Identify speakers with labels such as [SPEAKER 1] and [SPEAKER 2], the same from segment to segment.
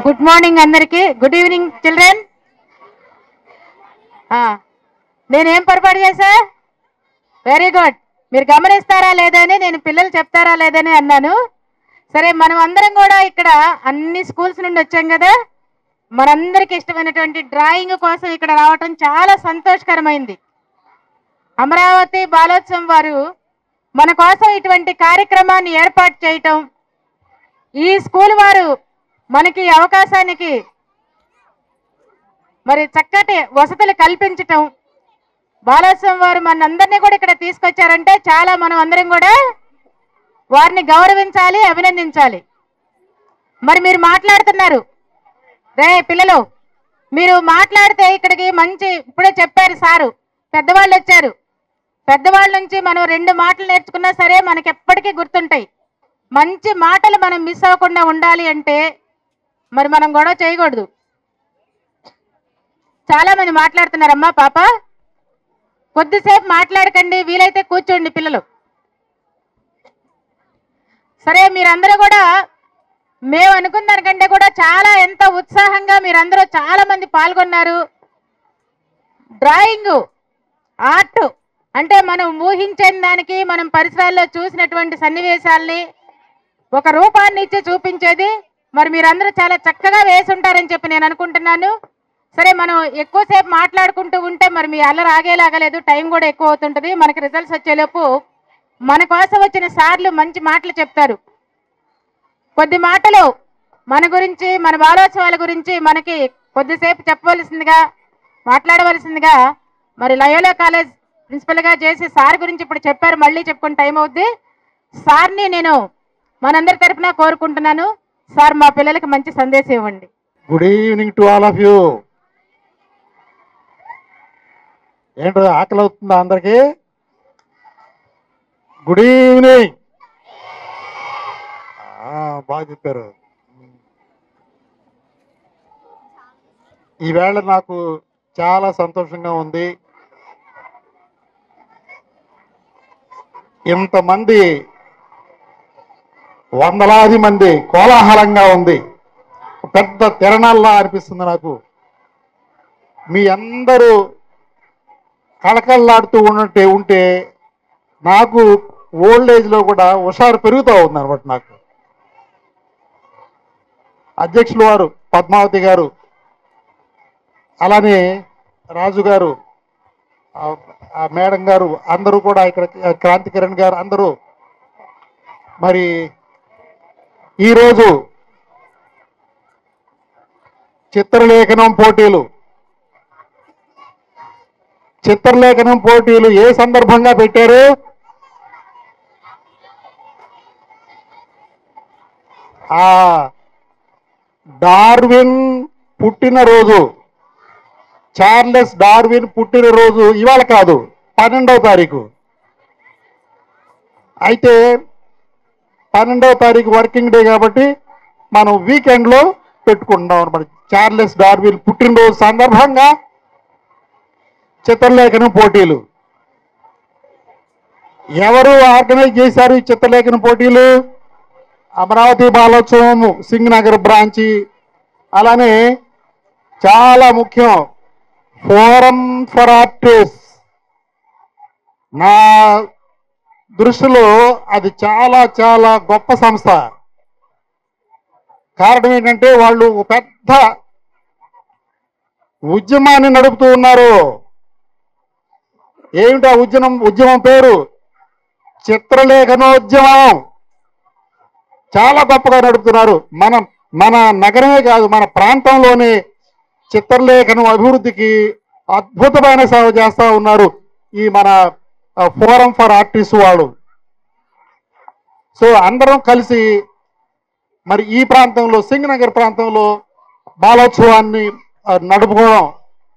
[SPEAKER 1] Good morning అందరికి. Good evening children. నేనేం పొరపాటు చేశా? Very good. మీరు గమనిస్తారా లేదని, నేను పిల్లలు చెప్తారా లేదని అన్నాను. సరే, మనం అందరం కూడా ఇక్కడ అన్ని స్కూల్స్ నుండి వచ్చాం కదా, మనందరికి ఇష్టమైనటువంటి డ్రాయింగ్ కోసం ఇక్కడ రావటం చాలా సంతోషకరమైంది. అమరావతి బాలోత్సవం వారు మన కోసం ఇటువంటి కార్యక్రమాన్ని ఏర్పాటు చేయటం, ఈ స్కూల్ వారు మనకి అవకాశానికి మరి చక్కటి వసతులు కల్పించటం, బాలోత్సవం వారు మనందరినీ కూడా ఇక్కడ తీసుకొచ్చారంటే చాలా మనం అందరం కూడా వారిని గౌరవించాలి, అభినందించాలి. మరి మీరు మాట్లాడుతున్నారు, రే పిల్లలు మీరు మాట్లాడితే ఇక్కడికి మంచి, ఇప్పుడే చెప్పారు సారు, పెద్దవాళ్ళు వచ్చారు. పెద్దవాళ్ళ నుంచి మనం 2 మాటలు నేర్చుకున్నా సరే మనకి ఎప్పటికీ గుర్తుంటాయి. మంచి మాటలు మనం మిస్ అవ్వకుండా ఉండాలి అంటే మరి మనం గొడవ చేయకూడదు. చాలా మంది మాట్లాడుతున్నారమ్మా, పాప కొద్దిసేపు మాట్లాడకండి, వీలైతే కూర్చోండి పిల్లలు. సరే, మీరందరూ కూడా మేము అనుకున్న దానికంటే కూడా చాలా ఎంత ఉత్సాహంగా మీరందరూ చాలా మంది పాల్గొన్నారు. డ్రాయింగ్ ఆర్ట్ అంటే మనం ఊహించిన దానికి, మనం పరిసరాల్లో చూసినటువంటి సన్నివేశాలని ఒక రూపాన్ని ఇచ్చి చూపించేది. మరి మీరందరూ చాలా చక్కగా వేసి ఉంటారని చెప్పి నేను అనుకుంటున్నాను. సరే, మనం ఎక్కువసేపు మాట్లాడుకుంటూ ఉంటే మరి మీ అల్లరి ఆగేలాగలేదు, టైం కూడా ఎక్కువ అవుతుంటుంది. మనకి రిజల్ట్స్ వచ్చేలోపు మన కోసం వచ్చిన సార్లు మంచి మాటలు చెప్తారు. కొద్ది మాటలు మన గురించి, మన బాలోత్సవాల గురించి మనకి కొద్దిసేపు చెప్పవలసిందిగా, మాట్లాడవలసిందిగా మరి లయోలా కాలేజ్ ప్రిన్సిపల్గా చేసి సార్ గురించి ఇప్పుడు చెప్పారు, మళ్ళీ చెప్పుకుని టైం అవుద్ది. సార్ని నేను మనందరి తరఫున కోరుకుంటున్నాను. సార్, మా పిల్లలకి మంచి సందేశం ఇవ్వండి.
[SPEAKER 2] Good evening to all of you. ఏంటో ఆకలి అవుతుందా అందరికి? Good evening. బాగా చెప్పారు. ఈవేళ నాకు చాలా సంతోషంగా ఉంది. ఇంతమంది, వందలాది మంది, కోలాహలంగా ఉంది. పెద్ద తిరణాల్లా అనిపిస్తుంది నాకు. మీ అందరూ కళకళలాడుతూ ఉంటే నాకు ఓల్డ్ ఏజ్లో కూడా హుషారు పెరుగుతూ ఉంది అనమాట. నాకు అధ్యక్షులు వారు పద్మావతి గారు, అలానే రాజు గారు, ఆ మేడం గారు, అందరూ కూడా ఇక్కడ క్రాంతి కిరణ్ గారు అందరూ మరి ఈరోజు చిత్రలేఖనం పోటీలు ఏ సందర్భంగా పెట్టారు? ఆ డార్విన్ పుట్టినరోజు, చార్లెస్ డార్విన్ పుట్టినరోజు ఇవాళ కాదు, 12వ తారీఖు. అయితే 12వ తారీఖు వర్కింగ్ డే కాబట్టి మనం వీకెండ్లో పెట్టుకుంటున్నాం అనమాట. చార్లెస్ డార్విన్ పుట్టినరోజు సందర్భంగా చిత్రలేఖనం పోటీలు. ఎవరు ఆర్గనైజ్ చేశారు ఈ చిత్రలేఖన పోటీలు? అమరావతి బాలోత్సవం సింగ్ నగర్ బ్రాంచి, అలానే చాలా ముఖ్యం ఫోరం ఫర్ ఆర్టిస్ట్. నా దృష్టిలో అది చాలా చాలా గొప్ప సంస్థ. కారణం ఏంటంటే వాళ్ళు పెద్ద ఉద్యమాన్ని నడుపుతూ ఉన్నారు. ఏమిటా ఉద్యమం పేరు? చిత్రలేఖనోద్యమం. చాలా గొప్పగా నడుపుతున్నారు. మన నగరమే కాదు, మన ప్రాంతంలోనే చిత్రలేఖనం అభివృద్ధికి అద్భుతమైన సేవ చేస్తూ ఉన్నారు ఈ మన ఫోరం ఫర్ ఆర్టిస్ట్ వాళ్ళు. సో అందరం కలిసి మరి ఈ ప్రాంతంలో, సింగ్ నగర్ ప్రాంతంలో బాలోత్సవాన్ని నడుపుకోవడం,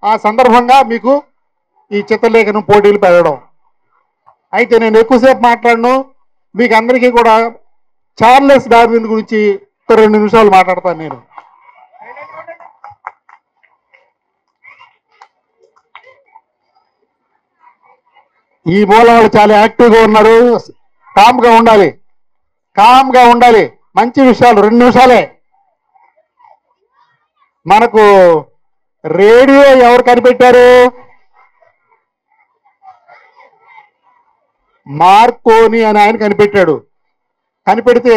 [SPEAKER 2] ఆ సందర్భంగా మీకు ఈ చిత్రలేఖనం పోటీలు పెట్టడం. అయితే నేను ఎక్కువసేపు మాట్లాడను, మీకు అందరికీ కూడా చార్లెస్ డార్విన్ గురించి 2 నిమిషాలు మాట్లాడతాను నేను. ఈ మూల వాళ్ళు చాలా యాక్టివ్గా ఉన్నారు. కామ్గా ఉండాలి. మంచి విషయాలు 2 నిమిషాలే. మనకు రేడియో ఎవరు కనిపెట్టారు? మార్కోని అని ఆయన కనిపెట్టాడు. కనిపెడితే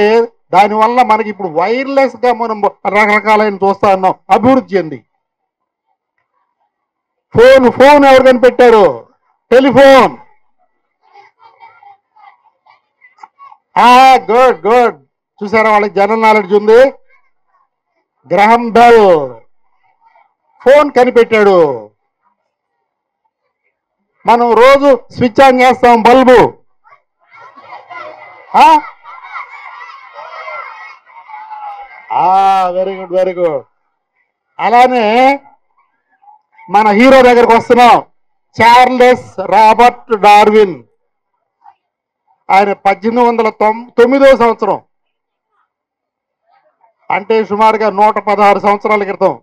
[SPEAKER 2] దానివల్ల మనకి ఇప్పుడు వైర్లెస్ గా మనం రకరకాలైన చూస్తా ఉన్నాం, అభివృద్ధి చెంది. ఫోన్ ఎవరు కనిపెట్టారు? టెలిఫోన్. గుడ్ గుడ్, చూసారా వాళ్ళకి జనరల్ నాలెడ్జ్ ఉంది. గ్రహం బెల్ ఫోన్ కనిపెట్టాడు. మనం రోజు స్విచ్ ఆన్ చేస్తాం bulb. Very good very good. అలానే మన హీరో దగ్గరకు వస్తున్నాం, చార్లెస్ రాబర్ట్ డార్విన్. ఆయన 1809వ సంవత్సరం, అంటే సుమారుగా 116 సంవత్సరాల క్రితం.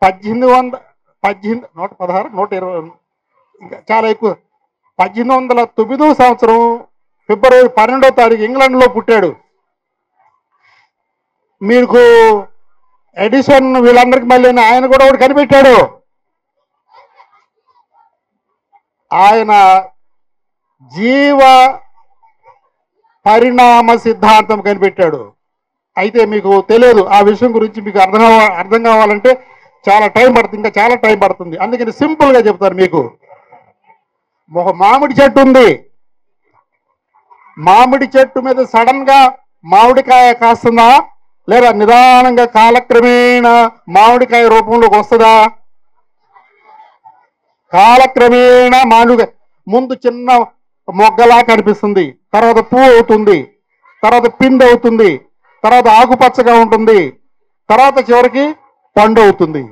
[SPEAKER 2] 116 120 ఇంకా చాలా ఎక్కువ. 1809వ సంవత్సరం ఫిబ్రవరి 12వ తారీఖు ఇంగ్లాండ్లో పుట్టాడు. మీకు ఎడిసన్ వీళ్ళందరికీ మళ్ళీ ఆయన కూడా ఒకటి కనిపెట్టాడు. ఆయన జీవ పరిణామ సిద్ధాంతం కనిపెట్టాడు. అయితే మీకు తెలియదు ఆ విషయం గురించి, మీకు అర్థం కావాలంటే చాలా టైం పడుతుంది, ఇంకా చాలా టైం పడుతుంది. అందుకని సింపుల్గా చెప్తాను మీకు. ఒక మామిడి చెట్టు ఉంది. మామిడి చెట్టు మీద సడన్ గా మామిడికాయ కాస్తుందా, లేదా నిదానంగా కాలక్రమేణా మామిడికాయ రూపంలోకి వస్తుందా? కాలక్రమేణా మామిడికాయ ముందు చిన్న మొగ్గలా కనిపిస్తుంది, తర్వాత పువ్వు అవుతుంది, తర్వాత పిండి అవుతుంది, తర్వాత ఆకుపచ్చగా ఉంటుంది, తర్వాత చివరికి పండు అవుతుంది.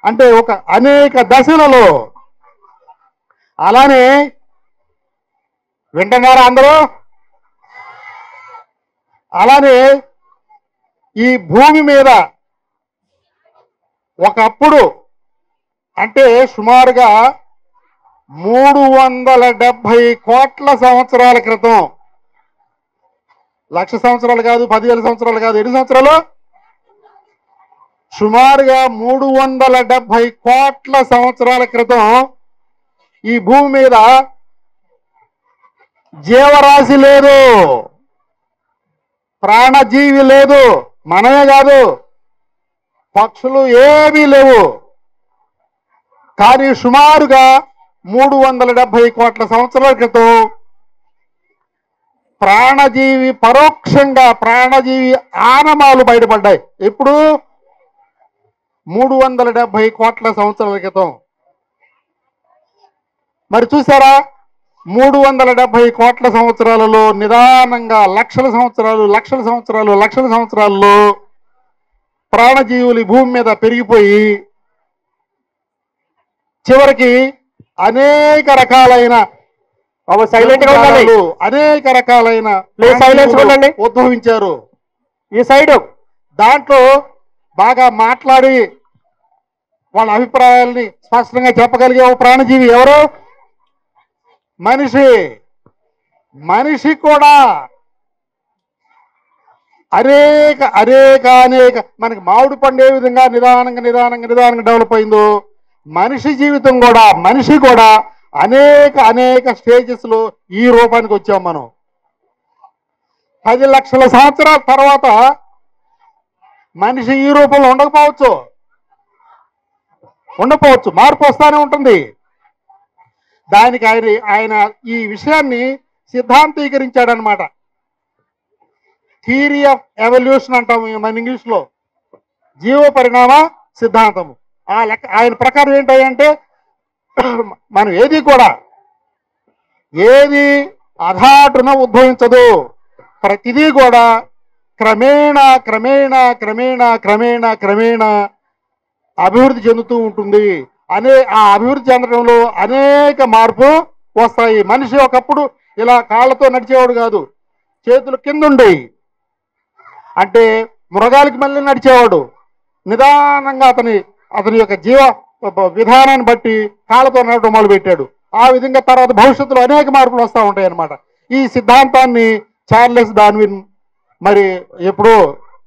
[SPEAKER 2] అంటే ఒక అనేక దశలలో. అలానే వింటున్నారా అందరూ? అలానే ఈ భూమి మీద ఒకప్పుడు, అంటే సుమారుగా 370 కోట్ల సంవత్సరాల క్రితం, 1,00,000 సంవత్సరాలు కాదు, 10,000 సంవత్సరాలు కాదు, ఎన్ని సంవత్సరాలు? సుమారుగా 370 కోట్ల సంవత్సరాల క్రితం ఈ భూమి మీద జీవరాశి లేదు, ప్రాణజీవి లేదు. మనమే కాదు, పక్షులు ఏమీ లేవు. కానీ సుమారుగా 370 కోట్ల సంవత్సరాల క్రితం ప్రాణజీవి, పరోక్షంగా ప్రాణజీవి ఆనమాలు బయటపడ్డాయి. ఎప్పుడు? 370 కోట్ల సంవత్సరాల క్రితం. మరి చూసారా, 370 కోట్ల సంవత్సరాలలో నిదానంగా లక్షల సంవత్సరాలలో ప్రాణజీవులు భూమి మీద పెరిగిపోయి చివరికి అనేక రకాలైన ఉద్భవించారు. ఈ సైడ్ దాంట్లో బాగా మాట్లాడి వాళ్ళ అభిప్రాయాల్ని స్పష్టంగా చెప్పగలిగే ఒక ప్రాణజీవి ఎవరు? మనిషి. మనిషి కూడా అనేక మనకి మామిడి పండు ఏ విధంగా నిదానంగా డెవలప్ అయిందో, మనిషి జీవితం కూడా, మనిషి కూడా అనేక స్టేజెస్ లో ఈ రూపానికి వచ్చాం మనం. 10 లక్షల సంవత్సరాల తర్వాత మనిషి ఈ రూపంలో ఉండకపోవచ్చు, మార్పు వస్తానే ఉంటుంది. దానికి ఆయన ఈ విషయాన్ని సిద్ధాంతీకరించాడనమాట. థియరీ ఆఫ్ ఎవల్యూషన్ అంటాము మన ఇంగ్లీష్లో, జీవ పరిణామ సిద్ధాంతము. ఆయన ప్రకారం ఏంటంటే మనం ఏది అధాటున ఉద్భవించదు, ప్రతిదీ కూడా క్రమేణా అభివృద్ధి చెందుతూ ఉంటుంది. ఆ అభివృద్ధి చెందడంలో అనేక మార్పు వస్తాయి. మనిషి ఒకప్పుడు ఇలా కాళ్ళతో నడిచేవాడు కాదు, చేతులు కిందుండి, అంటే మృగాలకి మళ్ళీ నడిచేవాడు. నిదానంగా అతని యొక్క జీవ విధానాన్ని బట్టి కాళ్ళతో నడవడం మొదలుపెట్టాడు. ఆ విధంగా తర్వాత భవిష్యత్తులో అనేక మార్పులు వస్తూ ఉంటాయి అన్నమాట. ఈ సిద్ధాంతాన్ని చార్లెస్ డార్విన్ మరి ఎప్పుడో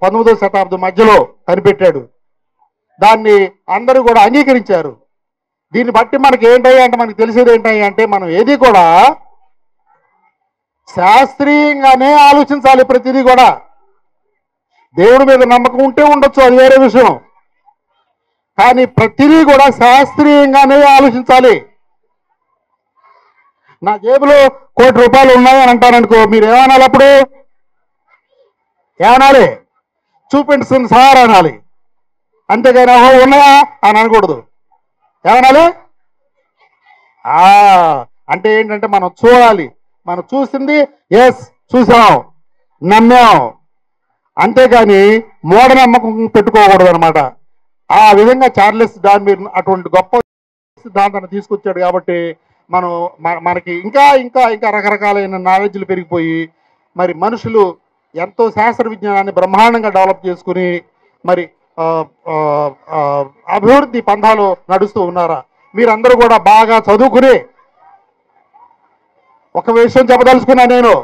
[SPEAKER 2] 19వ శతాబ్దం మధ్యలో కనిపెట్టాడు. దాన్ని అందరూ కూడా అంగీకరించారు. దీన్ని బట్టి మనకి ఏంటయ్యా అంటే మనకు తెలిసేది ఏంటయ్యా అంటే మనం ఏది కూడా శాస్త్రీయంగానే ఆలోచించాలి. ప్రతిదీ కూడా దేవుడి మీద నమ్మకం ఉంటే ఉండొచ్చు, అది వేరే విషయం. కానీ ప్రతిదీ కూడా శాస్త్రీయంగానే ఆలోచించాలి. నా జేబులో ₹1,00,00,000 ఉన్నాయని అంటాననుకో, మీరు ఏమనాలి? అప్పుడు ఏమనాలి? చూపించండి సార్ అనాలి. అంతేగాని ఓహో ఉన్నాయా అని అనకూడదు. ఏమనాలి? అంటే ఏంటంటే మనం చూడాలి. మనం చూసింది ఎస్ చూసాం, నమ్మాం, అంతేగాని మూఢనమ్మకం పెట్టుకోకూడదు అనమాట. ఆ విధంగా చార్లెస్ డార్విన్ అటువంటి గొప్ప సిద్ధాంతాన్ని తీసుకొచ్చాడు. కాబట్టి మనకి ఇంకా ఇంకా ఇంకా రకరకాలైన నాలెడ్జ్లు పెరిగిపోయి మరి మనుషులు ఎంతో శాస్త్ర విజ్ఞానాన్ని బ్రహ్మాండంగా డెవలప్ చేసుకుని మరి అభివృద్ధి పంథాలో నడుస్తూ ఉన్నారా? మీరందరూ కూడా బాగా చదువుకుని ఒక విషయం చెప్పదలుచుకున్నా నేను,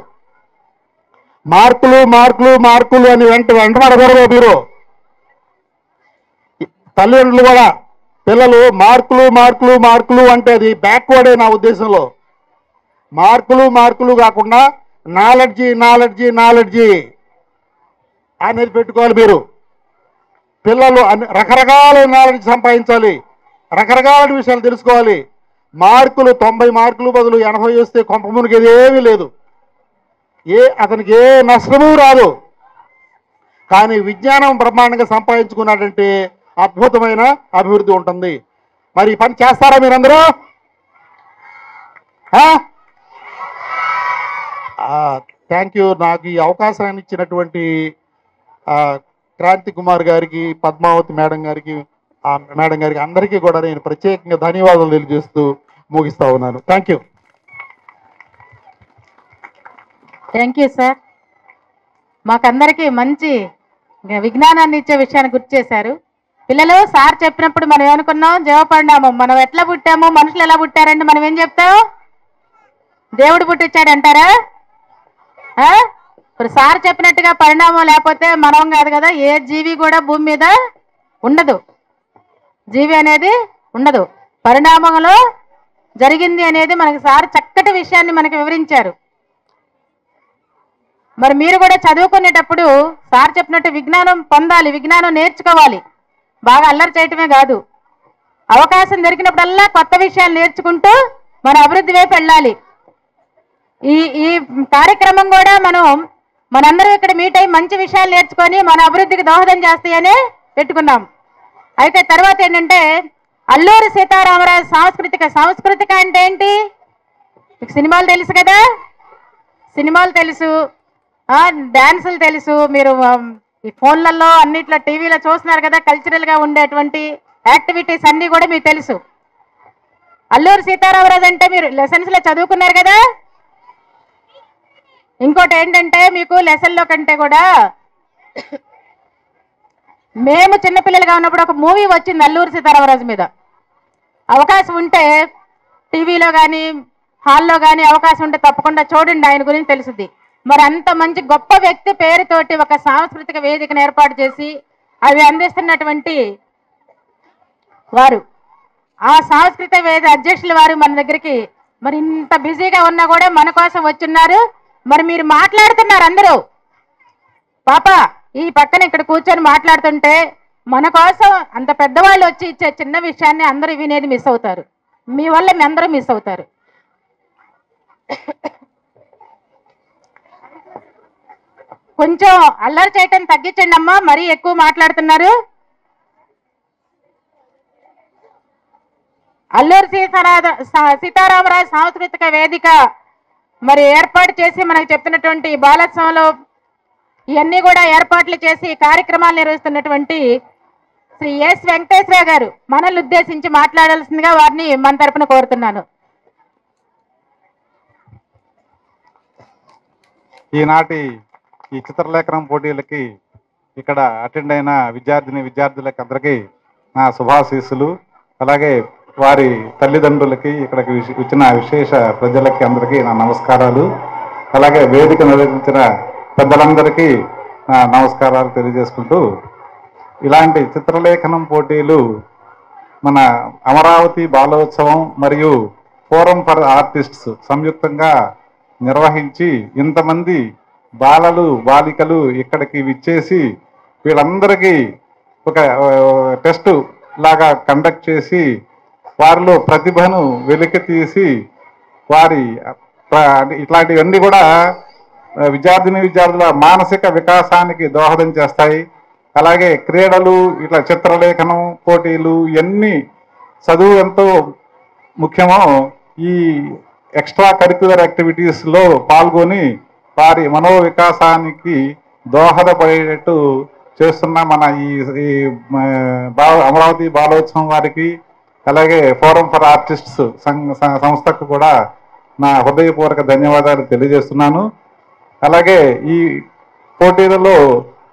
[SPEAKER 2] మార్కులు మార్కులు మార్కులు అని వెంటబడకూడదు. మీరు తల్లిదండ్రులు కూడా పిల్లలు మార్కులు మార్కులు మార్కులు అంటే అది బ్యాక్వర్డే నా ఉద్దేశంలో. మార్కులు మార్కులు కాకుండా నాలెడ్జీ నాలెడ్జీ నాలెడ్జీ అనేది పెట్టుకోవాలి. మీరు పిల్లలు రకరకాలైన నాలెడ్జ్ సంపాదించాలి, రకరకాల విషయాలు తెలుసుకోవాలి. మార్కులు 90 మార్కులు బదులు 80 వస్తే కొంపమునికి ఏమీ లేదు, అతనికి ఏ నష్టము రాదు. కానీ విజ్ఞానం బ్రహ్మాండంగా సంపాదించుకున్నాడంటే అద్భుతమైన అభివృద్ధి ఉంటుంది. మరి ఈ పని చేస్తారా మీరందరూ? Thank you. నాకు ఈ అవకాశాన్ని ఇచ్చినటువంటి క్రాంతి కుమార్ గారికి, పద్మావతి మేడం గారికి అందరికీ కూడా నేను ప్రత్యేకంగా ధన్యవాదాలు తెలియజేస్తూ ముగిస్తా ఉన్నాను. Thank you.
[SPEAKER 1] Thank you sir. మాకందరికీ మంచి విజ్ఞానాన్ని ఇచ్చే విషయాన్ని గుర్తు చేశారు. పిల్లలు సార్ చెప్పినప్పుడు మనం ఏమనుకున్నాం? జీవపరిణామం. మనం ఎట్లా పుట్టాము, మనుషులు ఎలా పుట్టారంటే మనం ఏం చెప్తాం? దేవుడు పుట్టించాడు అంటారా? ఇప్పుడు సార్ చెప్పినట్టుగా పరిణామం లేకపోతే మనం కాదు కదా, ఏ జీవి కూడా భూమి మీద ఉండదు. జీవి అనేది ఉండదు. పరిణామంలో జరిగింది అనేది మనకి సార్ చక్కటి విషయాన్ని మనకి వివరించారు. మరి మీరు కూడా చదువుకునేటప్పుడు సార్ చెప్పినట్టు విజ్ఞానం పొందాలి, విజ్ఞానం నేర్చుకోవాలి. బాగా అల్లరి చేయటమే కాదు, అవకాశం దొరికినప్పుడల్లా కొత్త విషయాలు నేర్చుకుంటూ మన అభివృద్ధి వైపు వెళ్ళాలి. ఈ కార్యక్రమం కూడా మనందరం ఇక్కడ మీట్ అయ్యి మంచి విషయాలు నేర్చుకొని మన అభివృద్ధికి దోహదం చేస్తాయని పెట్టుకున్నాం. అయితే తర్వాత ఏంటంటే అల్లూరి సీతారామరాజు సాంస్కృతిక అంటే ఏంటి? మీకు సినిమాలు తెలుసు కదా, సినిమాలు తెలుసు, డాన్సులు తెలుసు. మీరు ఈ ఫోన్లలో అన్నిట్లో టీవీలో చూస్తున్నారు కదా, కల్చరల్గా ఉండేటువంటి యాక్టివిటీస్ అన్నీ కూడా మీకు తెలుసు. అల్లూరి సీతారామరాజు అంటే మీరు లెసన్స్లో చదువుకున్నారు కదా. ఇంకోటి ఏంటంటే మీకు లెసన్లో కంటే కూడా మేము చిన్నపిల్లలుగా ఉన్నప్పుడు ఒక మూవీ వచ్చింది అల్లూరి సీతారామరాజు మీద. అవకాశం ఉంటే టీవీలో కానీ హాల్లో కానీ అవకాశం ఉంటే తప్పకుండా చూడండి, ఆయన గురించి తెలుసుద్ది. మరి అంత మంచి గొప్ప వ్యక్తి పేరుతోటి ఒక సాంస్కృతిక వేదికను ఏర్పాటు చేసి అవి అందిస్తున్నటువంటి వారు, ఆ సాంస్కృతిక వేదిక అధ్యక్షుల వారు మన దగ్గరికి మరి ఇంత బిజీగా ఉన్నా కూడా మన కోసం వచ్చున్నారు. మరి మీరు మాట్లాడుతున్నారు అందరూ, పాప ఈ పక్కన ఇక్కడ కూర్చొని మాట్లాడుతుంటే మన కోసం అంత పెద్దవాళ్ళు వచ్చి ఇచ్చే చిన్న విషయాన్ని అందరూ వినేది మిస్ అవుతారు. మీ వల్ల మీ అందరూ మిస్ అవుతారు. కొంచెం అల్లరి చేయటం తగ్గించండి అమ్మా, మరీ ఎక్కువ మాట్లాడుతున్నారు. అల్లూరి సీతారామరాజు సాంస్కృతిక వేదిక మరి ఏర్పాటు చేసి మనకు చెప్తున్నటువంటి బాలోత్సవంలో ఇవన్నీ కూడా ఏర్పాట్లు చేసి కార్యక్రమాలు నిర్వహిస్తున్నటువంటి శ్రీ ఎస్ వెంకటేశ్వర గారు మనల్ని ఉద్దేశించి మాట్లాడాల్సిందిగా వారిని మన తరపున కోరుతున్నాను.
[SPEAKER 3] ఈనాటి ఈ చిత్రలేఖనం పోటీలకి ఇక్కడ అటెండ్ అయిన విద్యార్థులకి అందరికీ నా శుభాశీస్సులు. అలాగే వారి తల్లిదండ్రులకి ఇక్కడికి వచ్చిన విశేష ప్రజలకి అందరికీ నా నమస్కారాలు. అలాగే వేదిక నిర్వహించిన పెద్దలందరికీ నా నమస్కారాలు తెలియజేసుకుంటూ ఇలాంటి చిత్రలేఖనం పోటీలు మన అమరావతి బాలోత్సవం మరియు ఫోరం ఫర్ ఆర్టిస్ట్స్ సంయుక్తంగా నిర్వహించి ఇంతమంది బాలలు బాలికలు ఇక్కడికి విచ్చేసి వీళ్ళందరికీ ఒక టెస్ట్ లాగా కండక్ట్ చేసి వారిలో ప్రతిభను వెలికి తీసి వారి ఇట్లాంటివన్నీ కూడా విద్యార్థుల మానసిక వికాసానికి దోహదం చేస్తాయి. అలాగే క్రీడలు, ఇట్లా చిత్రలేఖనం పోటీలు ఇవన్నీ చదువు ఎంతో ముఖ్యమో ఈ ఎక్స్ట్రా కరిక్యులర్ యాక్టివిటీస్లో పాల్గొని వారి మనోవికాసానికి దోహదపడేటట్టు చేస్తున్న మన ఈ అమరావతి బాలోత్సవం వారికి, అలాగే ఫోరం ఫర్ ఆర్టిస్ట్స్ సంస్థకు కూడా నా హృదయపూర్వక ధన్యవాదాలు తెలియజేస్తున్నాను. అలాగే ఈ పోటీలలో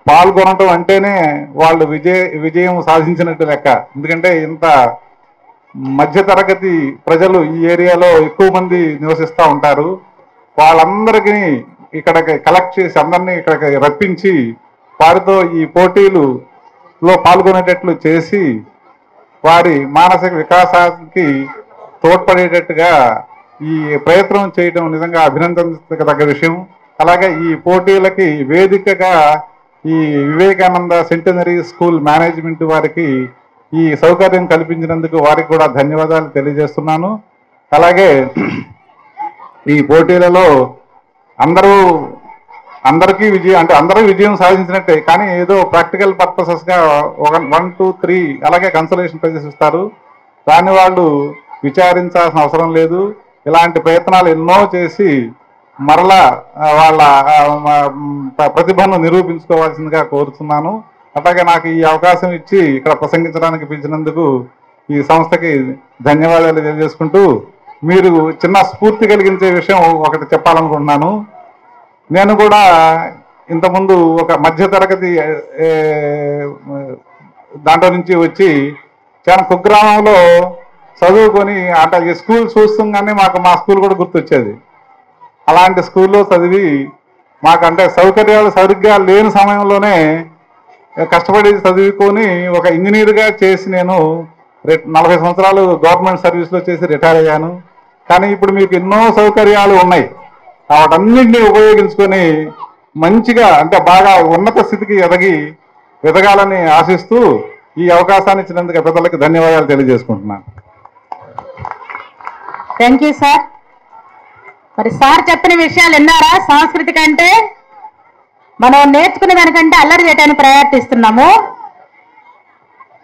[SPEAKER 3] పాల్గొనటం అంటేనే వాళ్ళు విజయం సాధించినట్టు లెక్క. ఎందుకంటే ఇంత మధ్యతరగతి ప్రజలు ఈ ఏరియాలో ఎక్కువ మంది నివసిస్తూ ఉంటారు. వాళ్ళందరికీ ఇక్కడికి కలెక్ట్ చేసి అందరినీ ఇక్కడికి రప్పించి వారితో ఈ పోటీలులో పాల్గొనేటట్లు చేసి వారి మానసిక వికాసానికి తోడ్పడేటట్టుగా ఈ ప్రయత్నం చేయడం నిజంగా అభినందించదగ్గ విషయం. అలాగే ఈ పోటీలకి వేదికగా ఈ వివేకానంద సెంటనరీ స్కూల్ మేనేజ్మెంట్ వారికి ఈ సౌకర్యం కల్పించినందుకు వారికి కూడా ధన్యవాదాలు తెలియజేస్తున్నాను. అలాగే ఈ పోటీలలో అందరికీ విజయం అంటే అందరూ విజయం సాధించినట్టే, కానీ ఏదో ప్రాక్టికల్ పర్పసెస్గా 1, 2, 3 అలాగే కన్సలేషన్ ప్రైజెస్ ఇస్తారు. దాన్ని వాళ్ళు విచారించాల్సిన అవసరం లేదు. ఇలాంటి ప్రయత్నాలు ఎన్నో చేసి మరలా వాళ్ళ ప్రతిభను నిరూపించుకోవాల్సిందిగా కోరుతున్నాను. అట్లాగే నాకు ఈ అవకాశం ఇచ్చి ఇక్కడ ప్రసంగించడానికి పిలిచినందుకు ఈ సంస్థకి ధన్యవాదాలు తెలియజేసుకుంటూ, మీరు చిన్న స్ఫూర్తి కలిగించే విషయం ఒకటి చెప్పాలనుకుంటున్నాను. నేను కూడా ఇంతకుముందు ఒక మధ్యతరగతి దాంట్లో నుంచి వచ్చి చాలా కుగ్రామంలో చదువుకొని అట్లా ఈ స్కూల్ చూస్తుంగానే మా స్కూల్ కూడా గుర్తొచ్చేది. అలాంటి స్కూల్లో చదివి మాకంటే సౌకర్యాలు సరిగ్గా లేని సమయంలోనే కష్టపడి చదువుకొని ఒక ఇంజనీర్గా చేసి నేను 40 సంవత్సరాలు గవర్నమెంట్ సర్వీస్లో చేసి రిటైర్ అయ్యాను. కానీ ఇప్పుడు మీకు ఎన్నో సౌకర్యాలు ఉన్నాయి. వాటన్నింటినీ ఉపయోగించుకొని మంచిగా అంటే బాగా ఉన్నత స్థితికి ఎదగాలని ఆశిస్తూ ఈ అవకాశాన్ని ఇచ్చినందుకు పెద్దలకి ధన్యవాదాలు తెలియజేసుకుంటున్నాను.
[SPEAKER 1] Thank you sir. మరి సార్ చెప్పిన విషయాలు విన్నారా? సాంస్కృతిక అంటే మనం నేర్చుకునే దానికంటే అల్లరి చేయడానికి ప్రయారిటీ ఇస్తున్నాము.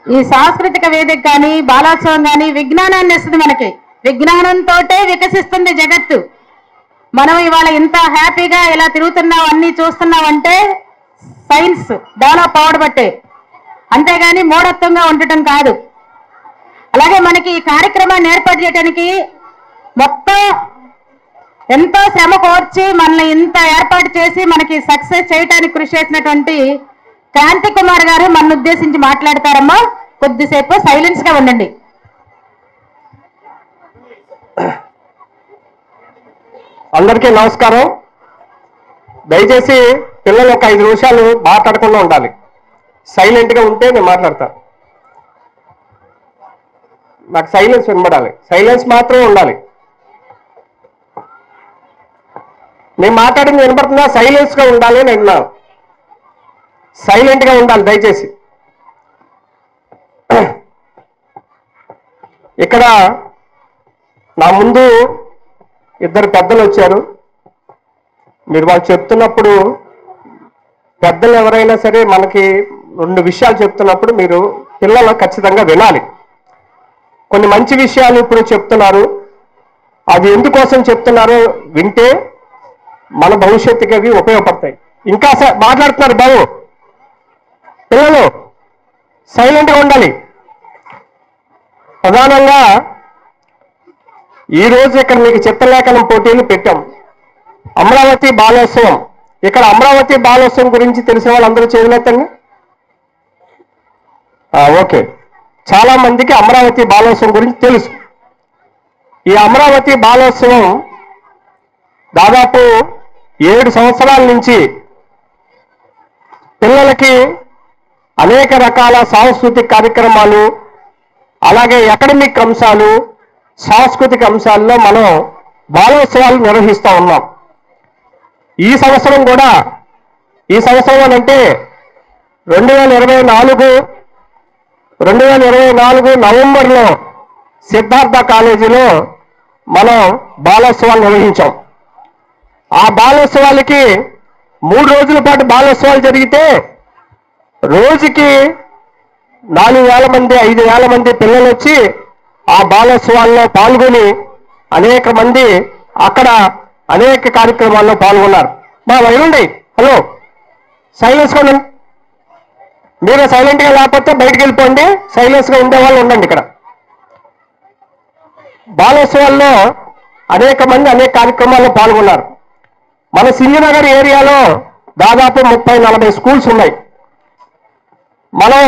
[SPEAKER 1] ఈ సాంస్కృతిక వేదిక కానీ బాలోత్సవం కానీ విజ్ఞానాన్ని ఇస్తుంది. మనకి విజ్ఞానంతో వికసిస్తుంది జగత్తు. మనం ఇవాళ ఇంత హ్యాపీగా ఇలా తిరుగుతున్నాం, అన్నీ చూస్తున్నామంటే సైన్స్ డెవలప్ అవడబట్టే, అంతేగాని మూఢత్వంగా ఉండటం కాదు. అలాగే మనకి ఈ కార్యక్రమాన్ని ఏర్పాటు చేయడానికి మొత్తం ఎంతో శ్రమ కోర్చి మనల్ని ఇంత ఏర్పాటు చేసి మనకి సక్సెస్ చేయడానికి కృషి చేసినటువంటి కాంతి కుమార్ గారు మన ఉద్దేశించి మాట్లాడతారమ్మా. కొద్దిసేపు సైలెన్స్ గా ఉండండి.
[SPEAKER 4] అందరికీ నమస్కారం. దయచేసి పిల్లలు ఒక 5 నిమిషాలు మాట్లాడకుండా ఉండాలి. సైలెంట్గా ఉంటే నేను మాట్లాడతా. నాకు సైలెన్స్ వినబడాలి. సైలెన్స్ మాత్రమే ఉండాలి. నేను మాట్లాడింది వినపడుతుందా? సైలెన్స్గా ఉండాలి అని అన్నాను. సైలెంట్గా ఉండాలి దయచేసి. ఇక్కడ నా ముందు 2 పెద్దలు వచ్చారు. మీరు వాళ్ళు చెప్తున్నప్పుడు పెద్దలు ఎవరైనా సరే మనకి 2 విషయాలు చెప్తున్నప్పుడు మీరు పిల్లలు ఖచ్చితంగా వినాలి. కొన్ని మంచి విషయాలు ఇప్పుడు చెప్తున్నారు. అది ఎందుకోసం చెప్తున్నారో వింటే మన భవిష్యత్తుకి అవి ఉపయోగపడతాయి. ఇంకా మాట్లాడుతున్నారు బాబు. పిల్లలు సైలెంట్గా ఉండాలి. ప్రధానంగా ఈరోజు ఇక్కడ మీకు చిత్రలేఖనం పోటీలు పెట్టాం. అమరావతి బాలోత్సవం. ఇక్కడ అమరావతి బాలోత్సవం గురించి తెలిసిన వాళ్ళందరూ చేయలేదండి. ఓకే, చాలా మందికి అమరావతి బాలోత్సవం గురించి తెలుసు. ఈ అమరావతి బాలోత్సవం దాదాపు 7 సంవత్సరాల నుంచి పిల్లలకి అనేక రకాల సాంస్కృతిక కార్యక్రమాలు, అలాగే అకాడమిక్ అంశాలు, సాంస్కృతిక అంశాల్లో మనం బాలోత్సవాలు నిర్వహిస్తూ ఉన్నాం. ఈ సంవత్సరం కూడా, ఈ సంవత్సరం అంటే 2024 నవంబర్లో సిద్ధార్థ కాలేజీలో మనం బాలోత్సవాలు నిర్వహించాం. ఆ బాలోత్సవాలకి 3 రోజుల పాటు బాలోత్సవాలు జరిగితే రోజుకి 4,000 మంది 5,000 మంది పిల్లలు వచ్చి ఆ బాలోత్సవాల్లో పాల్గొని అనేక మంది అక్కడ అనేక కార్యక్రమాల్లో పాల్గొన్నారు. మా వైరుండి, హలో, సైలెన్స్గా ఉండండి. మీరు సైలెంట్గా లేకపోతే బయటికి వెళ్ళిపోండి, సైలెన్స్గా ఉండేవాళ్ళు ఉండండి. ఇక్కడ బాలోత్సవాల్లో అనేక మంది అనేక కార్యక్రమాల్లో పాల్గొన్నారు. మన సింగనగర్ ఏరియాలో దాదాపు 30-40 స్కూల్స్ ఉన్నాయి. మనం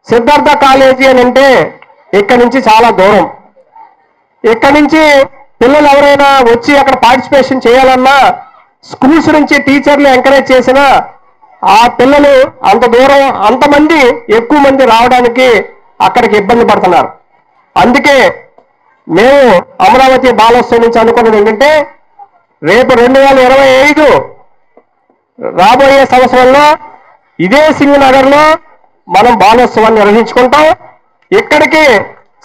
[SPEAKER 4] సిద్ధార్థ కాలేజీ అని అంటే ఇక్కడి నుంచి చాలా దూరం. ఇక్కడి నుంచి పిల్లలు ఎవరైనా వచ్చి అక్కడ పార్టిసిపేషన్ చేయాలన్నా స్కూల్స్ నుంచి టీచర్లు ఎంకరేజ్ చేసినా ఆ పిల్లలు అంత దూరం, అంతమంది ఎక్కువ మంది రావడానికి అక్కడికి ఇబ్బంది పడుతున్నారు. అందుకే మేము అమరావతి బాలోత్సవం నుంచి అనుకున్నది ఏంటంటే రేపు 2025 రాబోయే సంవత్సరంలో ఇదే సింగనగర్లో మనం బాలోత్సవాన్ని నిర్వహించుకుంటాం. ఇక్కడికి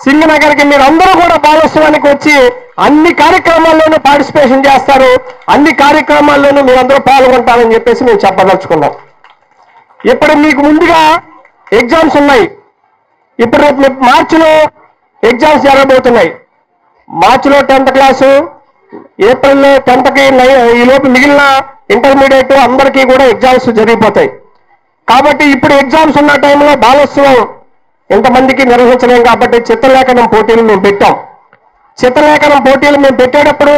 [SPEAKER 4] సింగనగర్కి మీరు అందరూ కూడా బాలోత్సవానికి వచ్చి అన్ని కార్యక్రమాల్లోనూ పార్టిసిపేషన్ చేస్తారు, అన్ని కార్యక్రమాల్లోనూ మీరందరూ పాల్గొంటారని చెప్పేసి మేము చెప్పదలుచుకున్నాం. ఇప్పుడు మీకు ముందుగా ఎగ్జామ్స్ ఉన్నాయి. ఇప్పుడు రేపు మార్చిలో ఎగ్జామ్స్ జరగబోతున్నాయి. మార్చిలో 10th క్లాసు, ఏప్రిల్లో 10th ఈలోపు మిగిలిన ఇంటర్మీడియట్ అందరికీ కూడా ఎగ్జామ్స్ జరిగిపోతాయి. కాబట్టి ఇప్పుడు ఎగ్జామ్స్ ఉన్న టైంలో బాలోత్సవం ఎంతమందికి నిర్వహించలేం. కాబట్టి చిత్రలేఖనం పోటీలు మేము పెట్టాం. చిత్రలేఖనం పోటీలు మేము పెట్టేటప్పుడు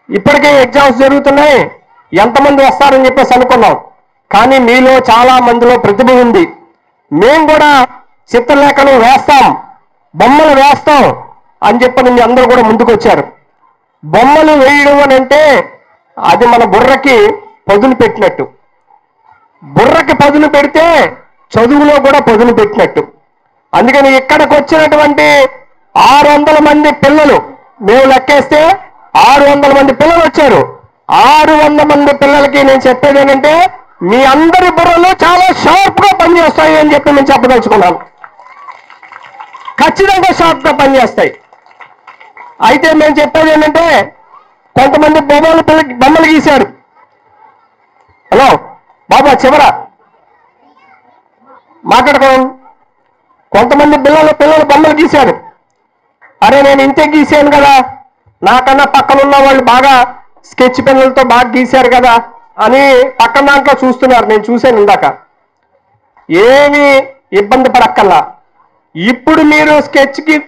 [SPEAKER 4] ఇప్పటికే ఎగ్జామ్స్ జరుగుతున్నాయి, ఎంతమంది వస్తారని చెప్పేసి అనుకున్నాం. కానీ మీలో చాలా మందిలో ప్రతిభ ఉంది. మేము కూడా చిత్రలేఖనం వేస్తాం, బొమ్మలు వేస్తాం అని చెప్పని మీ అందరూ కూడా ముందుకు వచ్చారు. బొమ్మలు వేయడం అని అంటే అది మన బుర్రకి పదును పెట్టినట్టు. బుర్రకి పదును పెడితే చదువులో కూడా పదును పెట్టినట్టు. అందుకని ఇక్కడికి వచ్చినటువంటి 600 మంది పిల్లలు మేము లెక్కేస్తే 600 మంది పిల్లలు వచ్చారు. 600 మంది పిల్లలకి నేను చెప్పేది ఏంటంటే మీ అందరి బుర్రలు చాలా షార్ప్గా పనిచేస్తాయి అని చెప్పి నేను చెప్పదలుచుకున్నాను. ఖచ్చితంగా షార్ప్గా పనిచేస్తాయి. అయితే మేము చెప్పేది ఏంటంటే కొంతమంది బొమ్మలు గీశారు. హలో బాబా, చివర మాట్లాడుకోండి. కొంతమంది పిల్లలు బొమ్మలు గీశారు. అరే నేను ఇంతే గీసాను కదా, నాకన్నా పక్కనున్న వాళ్ళు బాగా స్కెచ్ పెన్నులతో బాగా గీశారు కదా అని పక్కన దాంట్లో చూస్తున్నారు. నేను చూశాను ఇందాక. ఏమీ ఇబ్బంది పడక్కల్లా. ఇప్పుడు మీరు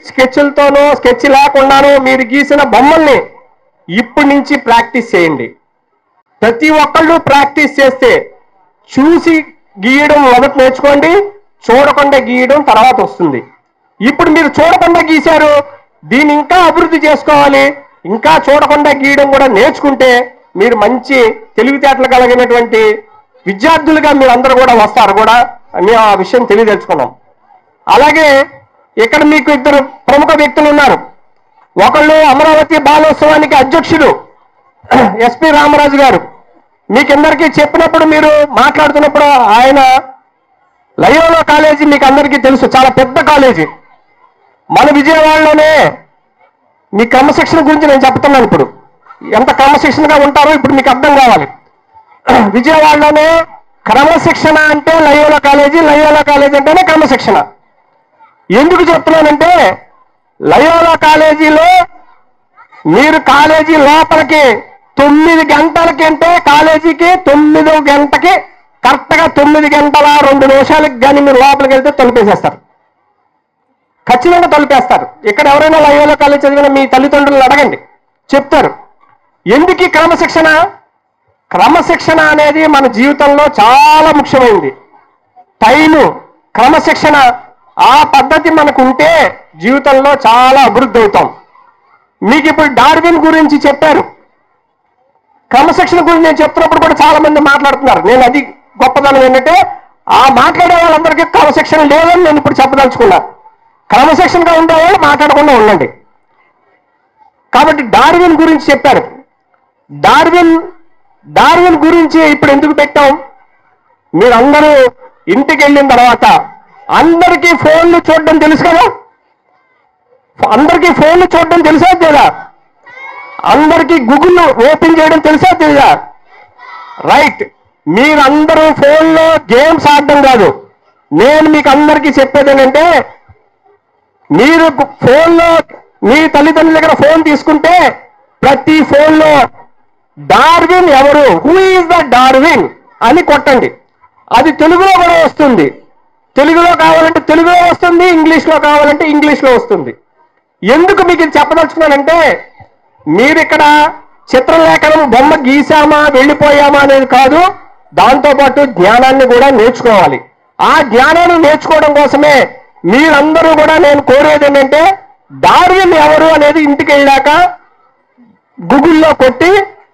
[SPEAKER 4] స్కెచ్లతోనూ స్కెచ్ లేకుండానూ మీరు గీసిన బొమ్మల్ని ఇప్పటి నుంచి ప్రాక్టీస్ చేయండి. ప్రతి ఒక్కళ్ళు ప్రాక్టీస్ చేస్తే చూసి గీయడం మొదట నేర్చుకోండి, చూడకుండా గీయడం తర్వాత వస్తుంది. ఇప్పుడు మీరు చూడకుండా గీశారు, దీన్ని ఇంకా అభివృద్ధి చేసుకోవాలి. ఇంకా చూడకుండా గీయడం కూడా నేర్చుకుంటే మీరు మంచి తెలివితేటలు కలిగినటువంటి విద్యార్థులుగా మీరు అందరూ కూడా వస్తారు కూడా అని ఆ విషయం తెలియదలుచుకున్నాం. అలాగే ఇక్కడ మీకు 2 ప్రముఖ వ్యక్తులు ఉన్నారు. ఒకళ్ళు అమరావతి బాలోత్సవానికి అధ్యక్షుడు ఎస్పి రామరాజు గారు. మీకందరికీ చెప్పినప్పుడు మీరు మాట్లాడుతున్నప్పుడు ఆయన లయోలా కాలేజీ మీకు అందరికీ తెలుసు, చాలా పెద్ద కాలేజీ. మన విజయవాడలోనే మీ క్రమశిక్షణ గురించి నేను చెప్తున్నాను. ఇప్పుడు ఎంత క్రమశిక్షణగా ఉంటారో ఇప్పుడు మీకు అర్థం కావాలి. విజయవాడలోనే క్రమశిక్షణ అంటే లయోలా కాలేజీ, లయోలా కాలేజీ అంటేనే క్రమశిక్షణ. ఎందుకు చెప్తున్నానంటే లయోలా కాలేజీలో మీరు కాలేజీ లోపలికి 9 గంటలకంటే కాలేజీకి 9 గంటకి కరెక్ట్గా 9 గంటల 2 నిమిషాలకి కానీ మీరు లోపలికి వెళ్తే తలుపేసేస్తారు. ఖచ్చితంగా తలుపేస్తారు. ఇక్కడ ఎవరైనా లయోలా కాలేజీ చదివిన మీ తల్లిదండ్రులను అడగండి, చెప్తారు. ఎందుకు ఈ క్రమశిక్షణ? క్రమశిక్షణ అనేది మన జీవితంలో చాలా ముఖ్యమైనది. టైము, క్రమశిక్షణ, ఆ పద్ధతి మనకు ఉంటే జీవితంలో చాలా అభివృద్ధి అవుతాం. మీకు ఇప్పుడు డార్విన్ గురించి చెప్పారు. క్రమశిక్షణ గురించి నేను చెప్తున్నప్పుడు కూడా చాలా మంది మాట్లాడుతున్నారు. నేను అది గొప్పదనం ఏంటంటే ఆ మాట్లాడే వాళ్ళందరికీ క్రమశిక్షణ లేదని నేను ఇప్పుడు చెప్పదలుచుకున్నా. క్రమశిక్షణగా ఉండేవాళ్ళు మాట్లాడకుండా ఉండండి. కాబట్టి డార్విన్ గురించి చెప్పారు. డార్విన్ గురించి ఇప్పుడు ఎందుకు పెట్టాం? మీరందరూ ఇంటికి వెళ్ళిన తర్వాత అందరికీ ఫోన్లు చూడడం తెలుసు కదా? అందరికీ ఫోన్లు చూడడం తెలుసా తెలీదా? అందరికీ గూగుల్ ఓపెన్ చేయడం తెలుసా తెలీదా? రైట్. మీరందరూ ఫోన్లో గేమ్స్ ఆడడం కాదు. నేను మీకు అందరికీ చెప్పేది ఏంటంటే, మీరు ఫోన్లో మీ తల్లిదండ్రుల దగ్గర ఫోన్ తీసుకుంటే ప్రతి ఫోన్లో డార్విన్ ఎవరు, హూ ఈజ్ ద డార్విన్ అని కొట్టండి. అది తెలుగులో కూడా వస్తుంది. తెలుగులో కావాలంటే తెలుగులో వస్తుంది, ఇంగ్లీష్లో కావాలంటే ఇంగ్లీష్లో వస్తుంది. ఎందుకు మీకు ఇది చెప్పదలుచుకున్నానంటే, మీరు ఇక్కడ చిత్రలేఖనం బొమ్మ గీసామా వెళ్ళిపోయామా అనేది కాదు, దాంతోపాటు జ్ఞానాన్ని కూడా నేర్చుకోవాలి. ఆ జ్ఞానాన్ని నేర్చుకోవడం కోసమే మీరందరూ కూడా నేను కోరేది ఏంటంటే, డార్విన్ ఎవరు అనేది ఇంటికి వెళ్ళాక గూగుల్లో కొట్టి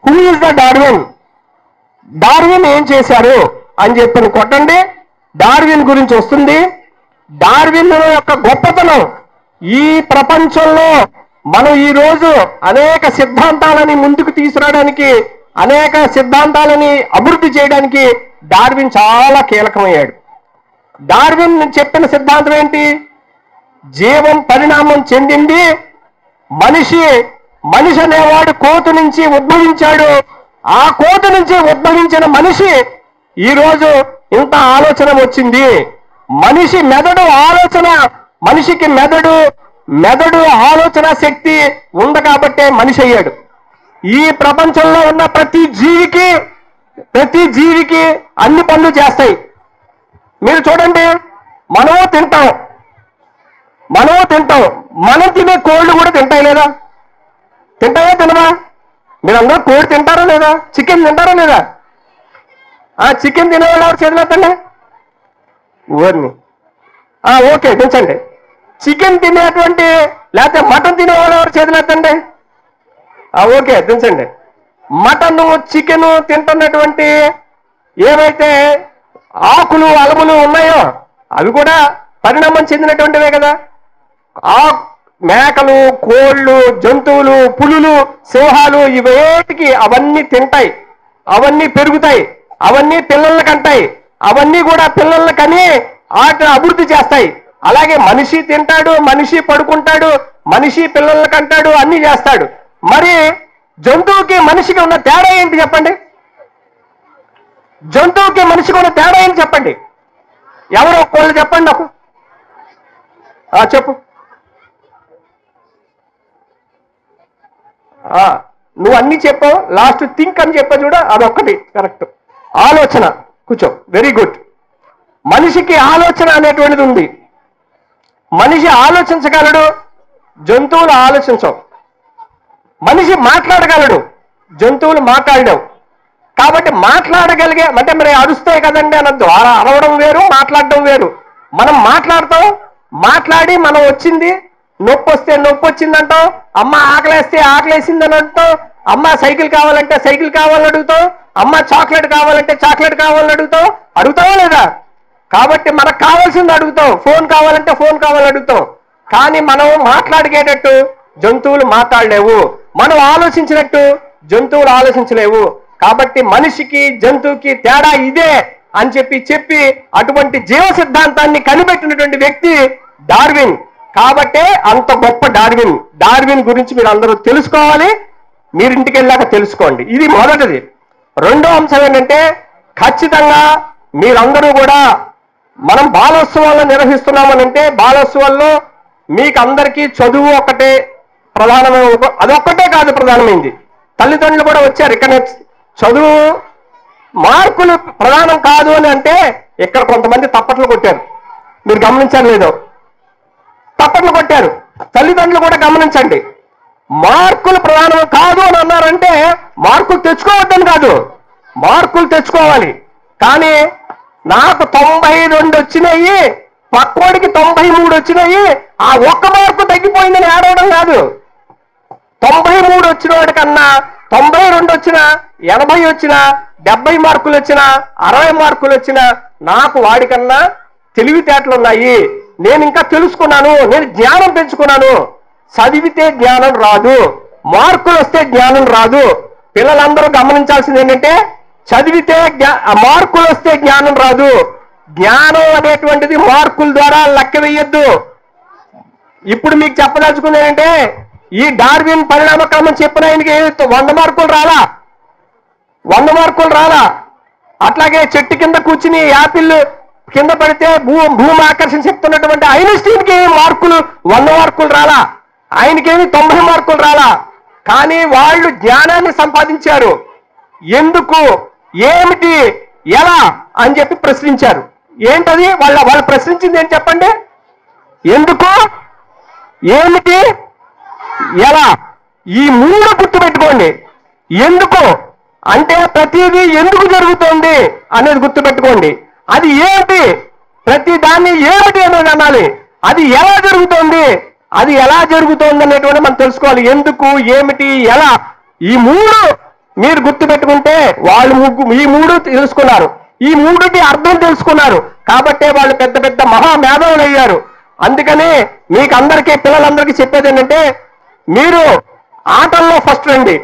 [SPEAKER 4] who is the Darwin, Darwin ఏం చేశారు అని చెప్పని కొట్టండి. డార్విన్ గురించి వస్తుంది. డార్విన్ యొక్క గొప్పతనం, ఈ ప్రపంచంలో మనం ఈ రోజు అనేక సిద్ధాంతాలని ముందుకు తీసుకురావడానికి, అనేక సిద్ధాంతాలని అభివృద్ధి చేయడానికి డార్విన్ చాలా కీలకమయ్యాడు. డార్విన్ చెప్పిన సిద్ధాంతం ఏంటి? జీవం పరిణామం చెందింది. మనిషి అనేవాడు కోతు నుంచి ఉద్భవించాడు. ఆ కోతు నుంచి ఉద్భవించిన మనిషి ఈరోజు ఇంత ఆలోచన వచ్చింది. మనిషి మెదడు ఆలోచన, మనిషికి మెదడు ఆలోచన శక్తి ఉంది కాబట్టే మనిషి అయ్యాడు. ఈ ప్రపంచంలో ఉన్న ప్రతి జీవికి అన్ని పనులు చేస్తాయి. మీరు చూడండి, మనము తింటాం. మనం తినే కోళ్ళు కూడా తింటాయి లేదా? తింటాయా తినవా? మీరందరూ కోడి తింటారా లేదా? చికెన్ తింటారా లేదా? ఆ చికెన్ తినేవాళ్ళు ఎవరు చేతులెత్తండి? ఊరిని ఓకే దించండి. చికెన్ తినేటువంటి లేకపోతే మటన్ తినేవాళ్ళు ఎవరు చేతులెత్తండి? ఓకే దించండి. మటను చికెను తింటున్నటువంటి ఏవైతే ఆకులు అలములు ఉన్నాయో అవి కూడా పరిణామం చెందినటువంటివే కదా. మేకలు, కోళ్ళు, జంతువులు, పులులు, సింహాలు ఇవేటికి అవన్నీ తింటాయి, అవన్నీ పెరుగుతాయి, అవన్నీ పిల్లల్ని కంటాయి, అవన్నీ కూడా పిల్లల్ని కని వాటిని అభివృద్ధి చేస్తాయి. అలాగే మనిషి తింటాడు, మనిషి పడుకుంటాడు, మనిషి పిల్లల్ని కంటాడు, అన్ని చేస్తాడు. మరి జంతువుకి మనిషికి ఉన్న తేడా ఏంటి చెప్పండి? జంతువుకి మనిషికి ఉన్న తేడా ఏంటి చెప్పండి? ఎవరు ఒక్కళ్ళు చెప్పండి నాకు. చెప్పు. నువ్వు అన్ని చెప్పావు, లాస్ట్ థింక్ అని చెప్పావు చూడ, అదొక్కటి కరెక్ట్. ఆలోచన. కూర్చో. Very good. మనిషికి ఆలోచన అనేటువంటిది ఉంది. మనిషి ఆలోచించగలడు, జంతువులు ఆలోచించవు. మనిషి మాట్లాడగలడు, జంతువులు మాట్లాడవు. కాబట్టి మాట్లాడగలిగే అంటే మరి అరుస్తాయి కదండి అనద్దు. అరవడం వేరు, మాట్లాడడం వేరు. మనం మాట్లాడతాం, మాట్లాడి మనం వచ్చింది, నొప్పి వస్తే నొప్పి వచ్చిందంటాం, అమ్మ ఆకలేస్తే ఆకలేసిందని అంటాం, అమ్మ సైకిల్ కావాలంటే సైకిల్ కావాలని అడుగుతాం, అమ్మ చాక్లెట్ కావాలంటే చాక్లెట్ కావాలని అడుగుతావా లేదా? కాబట్టి మనకు కావాల్సింది అడుగుతాం, ఫోన్ కావాలంటే ఫోన్ కావాలని అడుగుతాం. కానీ మనం మాట్లాడగేటట్టు జంతువులు మాట్లాడలేవు, మనం ఆలోచించినట్టు జంతువులు ఆలోచించలేవు. కాబట్టి మనిషికి జంతువుకి తేడా ఇదే అని చెప్పి అటువంటి జీవ సిద్ధాంతాన్ని కనిపెట్టినటువంటి వ్యక్తి డార్విన్. కాబట్టే అంత గొప్ప డార్విన్ గురించి మీరు అందరూ తెలుసుకోవాలి. మీరు ఇంటికి వెళ్ళాక తెలుసుకోండి. ఇది మొదటిది. రెండో అంశం ఏంటంటే, ఖచ్చితంగా మీరందరూ కూడా మనం బాలోత్సవాలను నిర్వహిస్తున్నామనంటే, బాలోత్సవాల్లో మీకు అందరికీ చదువు ఒక్కటే ప్రధానమైన, అదొక్కటే కాదు ప్రధానమైంది. తల్లిదండ్రులు కూడా వచ్చారు. ఇక్కడ చదువు మార్కులు ప్రధానం కాదు అని అంటే ఇక్కడ కొంతమంది తప్పట్లు కొట్టారు. మీరు గమనించారు లేదో? తప్పట్లు కొట్టారు. తల్లిదండ్రులు కూడా గమనించండి. మార్కులు ప్రధానం కాదు అని అన్నారంటే మార్కులు తెచ్చుకోవద్దని కాదు, మార్కులు తెచ్చుకోవాలి. కానీ నాకు 92 వచ్చినాయి, పక్కోడికి 93 వచ్చినాయి, ఆ ఒక్క మార్కు తగ్గిపోయిందని ఏడవడం కాదు. 93 వచ్చిన వాడి కన్నా 92 వచ్చినా, 80 వచ్చినా, 70 మార్కులు వచ్చినా, 60 మార్కులు వచ్చినా నాకు వాడికన్నా తెలివితేటలు ఉన్నాయి, నేను ఇంకా తెలుసుకున్నాను, నేను జ్ఞానం పెంచుకున్నాను. చదివితే జ్ఞానం రాదు, మార్కులు వస్తే జ్ఞానం రాదు. పిల్లలందరూ గమనించాల్సింది ఏంటంటే చదివితే మార్కులు వస్తే జ్ఞానం రాదు. జ్ఞానం అనేటువంటిది మార్కుల ద్వారా లెక్క వేయొద్దు. ఇప్పుడు మీకు చెప్పదలుచుకుంది ఏంటంటే ఈ డార్విన్ పరిణామ క్రమం చెప్పిన ఆయనకి 100 మార్కులు రాలా, 100 మార్కులు రాలా. అట్లాగే చెట్టు కింద కూర్చుని యాపిల్ కింద పడితే భూమి ఆకర్షణ చెప్తున్నటువంటి ఐన్స్టీన్కి మార్కులు 100 మార్కులు రాలా, ఆయనకేమి 90 మార్కులు రాలా. కానీ వాళ్ళు జ్ఞానాన్ని సంపాదించారు. ఎందుకు, ఏమిటి, ఎలా అని చెప్పి ప్రశ్నించారు. ఏంటది వాళ్ళు ప్రశ్నించింది ఏం చెప్పండి? ఎందుకు, ఏమిటి, ఎలా, ఈ 3 గుర్తుపెట్టుకోండి. ఎందుకు అంటే ప్రతిదీ ఎందుకు జరుగుతోంది అనేది గుర్తుపెట్టుకోండి. అది ఏమిటి, ప్రతి దాన్ని ఏమిటి అనేది అనాలి. అది ఎలా జరుగుతోంది, అది ఎలా జరుగుతోంది అనేటువంటి మనం తెలుసుకోవాలి. ఎందుకు, ఏమిటి, ఎలా, ఈ 3 మీరు గుర్తుపెట్టుకుంటే వాళ్ళు ఈ 3 తెలుసుకున్నారు, ఈ 3కి అర్థం తెలుసుకున్నారు. కాబట్టే వాళ్ళు పెద్ద పెద్ద మహామేధావులు అయ్యారు. అందుకని మీకు అందరికీ పిల్లలందరికీ చెప్పేది ఏంటంటే మీరు ఆటల్లో ఫస్ట్ రండి,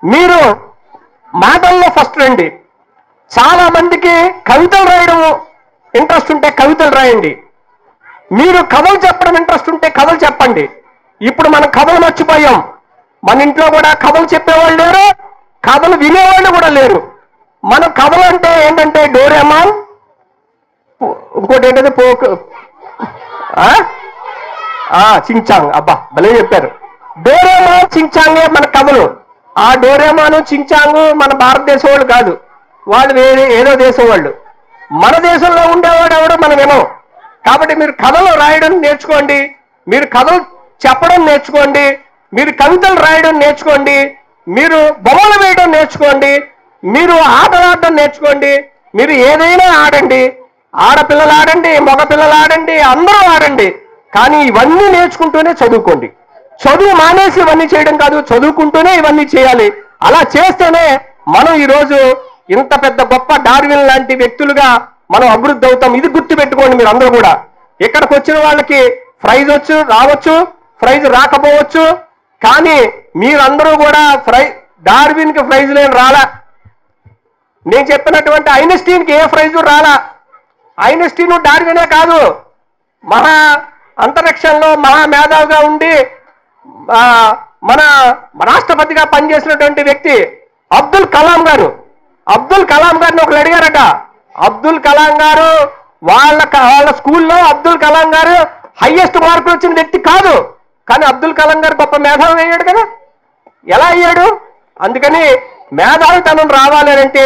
[SPEAKER 4] మీరు మాటల్లో ఫస్ట్ రండి. చాలా మందికి కవితలు రాయడం ఇంట్రెస్ట్ ఉంటే కవితలు రాయండి, మీరు కథలు చెప్పడం ఇంట్రెస్ట్ ఉంటే కథలు చెప్పండి. ఇప్పుడు మనం కథలు మర్చిపోయాం. మన ఇంట్లో కూడా కథలు చెప్పేవాళ్ళు లేరు, కథలు వినేవాళ్ళు కూడా లేరు. మనం కథలు అంటే ఏంటంటే డోరేమాన్, ఇంకోటి ఏంటంటే చించాంగ్. అబ్బా భలే చెప్పారు. డోరేమాన్ చించాంగే మన కథలు. ఆ డోరేమాను చించాంగు మన భారతదేశం వాళ్ళు కాదు, వాళ్ళు వేరే ఏదో దేశం వాళ్ళు. మన దేశంలో ఉండేవాడు ఎవడో మనం వినం. కాబట్టి మీరు కథలు రాయడం నేర్చుకోండి, మీరు కథలు చెప్పడం నేర్చుకోండి, మీరు కవితలు రాయడం నేర్చుకోండి, మీరు బొమ్మలు వేయడం నేర్చుకోండి, మీరు ఆటలు ఆడడం నేర్చుకోండి. మీరు ఏదైనా ఆడండి, ఆడపిల్లలు ఆడండి, మగపిల్లలు ఆడండి, అందరూ ఆడండి. కానీ ఇవన్నీ నేర్చుకుంటూనే చదువుకోండి. చదువు మానేసి ఇవన్నీ చేయడం కాదు, చదువుకుంటూనే ఇవన్నీ చేయాలి. అలా చేస్తేనే మనం ఈరోజు ఇంత పెద్ద గొప్ప డార్విన్ లాంటి వ్యక్తులుగా మనం అభివృద్ధి అవుతాం. ఇది గుర్తుపెట్టుకోండి మీరు అందరూ కూడా. ఇక్కడికి వచ్చిన వాళ్ళకి ప్రైజ్ రావచ్చు, ప్రైజ్ రాకపోవచ్చు. కానీ మీరందరూ కూడా డార్విన్కి ప్రైజ్ లేని రాలా. నేను చెప్పినటువంటి ఐన్స్టీన్కి ఏ ప్రైజు రాలా. ఐన్స్టీన్ డార్వినే కాదు, అంతరిక్షంలో మహామేధావిగా ఉండి మన రాష్ట్రపతిగా పనిచేసినటువంటి వ్యక్తి అబ్దుల్ కలాం గారు. అబ్దుల్ కలాం గారిని ఒకరు అడిగారట. అబ్దుల్ కలాం గారు వాళ్ళ స్కూల్లో అబ్దుల్ కలాం గారు హైయెస్ట్ మార్కులు వచ్చిన వ్యక్తి కాదు. కానీ అబ్దుల్ కలాం గారు గొప్ప మేధావి అయ్యాడు కదా. ఎలా అయ్యాడు? అందుకని మేధావితనం రావాలి అంటే,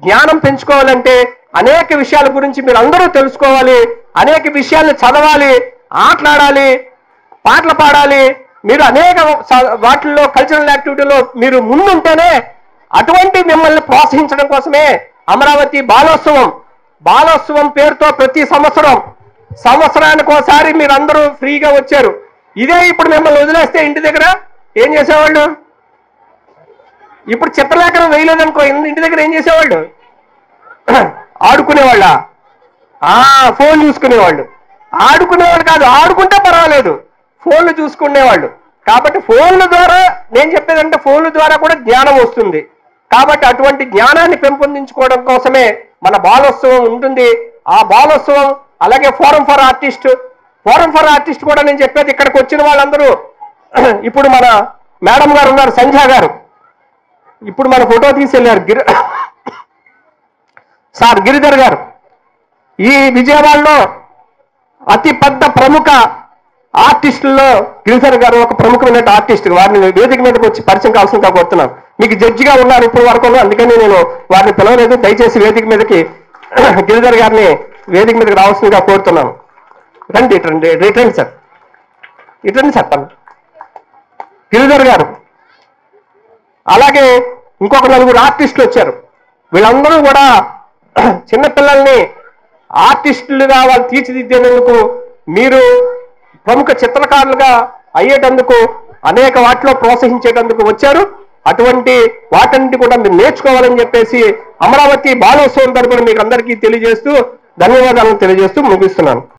[SPEAKER 4] జ్ఞానం పెంచుకోవాలంటే అనేక విషయాల గురించి మీరు అందరూ తెలుసుకోవాలి, అనేక విషయాలను చదవాలి, ఆటలాడాలి, పాటలు పాడాలి. మీరు అనేక వాటిల్లో కల్చరల్ యాక్టివిటీలో మీరు ముందుంటేనే, అటువంటి మిమ్మల్ని ప్రోత్సహించడం కోసమే అమరావతి బాలోత్సవం పేరుతో ప్రతి సంవత్సరానికి ఒకసారి మీరందరూ ఫ్రీగా వచ్చారు. ఇదే ఇప్పుడు మిమ్మల్ని వదిలేస్తే ఇంటి దగ్గర ఏం చేసేవాళ్ళు? ఇప్పుడు చిత్రలేఖనం వేయలేదనుకో, ఇంటి దగ్గర ఏం చేసేవాళ్ళు? ఆడుకునేవాళ్ళ? ఫోన్ చూసుకునేవాళ్ళు. ఆడుకునేవాళ్ళు కాదు, ఆడుకుంటే పర్వాలేదు, ఫోన్లు చూసుకునేవాళ్ళు. కాబట్టి ఫోన్ల ద్వారా, నేను చెప్పేదంటే ఫోన్ల ద్వారా కూడా జ్ఞానం వస్తుంది. కాబట్టి అటువంటి జ్ఞానాన్ని పెంపొందించుకోవడం కోసమే మన బాలోత్సవం ఉంటుంది. ఆ బాలోత్సవం, అలాగే ఫోరం ఫర్ ఆర్టిస్ట్ కూడా నేను చెప్పేది, ఇక్కడికి వచ్చిన వాళ్ళందరూ, ఇప్పుడు మన మేడం గారు ఉన్నారు, సంధ్య గారు, ఇప్పుడు మన ఫోటో తీసుకెళ్ళారు సార్ గిరిధర్ గారు. ఈ విజయవాడలో అతి పెద్ద ప్రముఖ ఆర్టిస్టుల్లో గిరిధర్ గారు ఒక ప్రముఖమైన ఆర్టిస్ట్. వారిని వేదిక మీదకి వచ్చి పరిచయం కావాల్సిందిగా కోరుతున్నాను. మీకు జడ్జిగా ఉన్నారు ఇప్పుడు వరకు, అందుకని నేను వారిని పిలవలేదు. దయచేసి వేదిక మీదకి గిరిధర్ గారిని వేదిక మీదకి రావాల్సిందిగా కోరుతున్నాను. రండి సార్, ఇటండి సార్. గిరిధర్ గారు, అలాగే ఇంకొక 4 ఆర్టిస్టులు వచ్చారు. వీళ్ళందరూ కూడా చిన్నపిల్లల్ని ఆర్టిస్టులుగా వాళ్ళు తీర్చిదిద్దేందుకు, మీరు ప్రముఖ చిత్రకారులుగా అయ్యేటందుకు, అనేక వాటిలో ప్రోత్సహించేటందుకు వచ్చారు. అటువంటి వాటన్నిటి కూడా మీరు నేర్చుకోవాలని చెప్పేసి అమరావతి బాలోత్సవం తరపున మీకు అందరికీ తెలియజేస్తూ ధన్యవాదాలను తెలియజేస్తూ ముగిస్తున్నాను.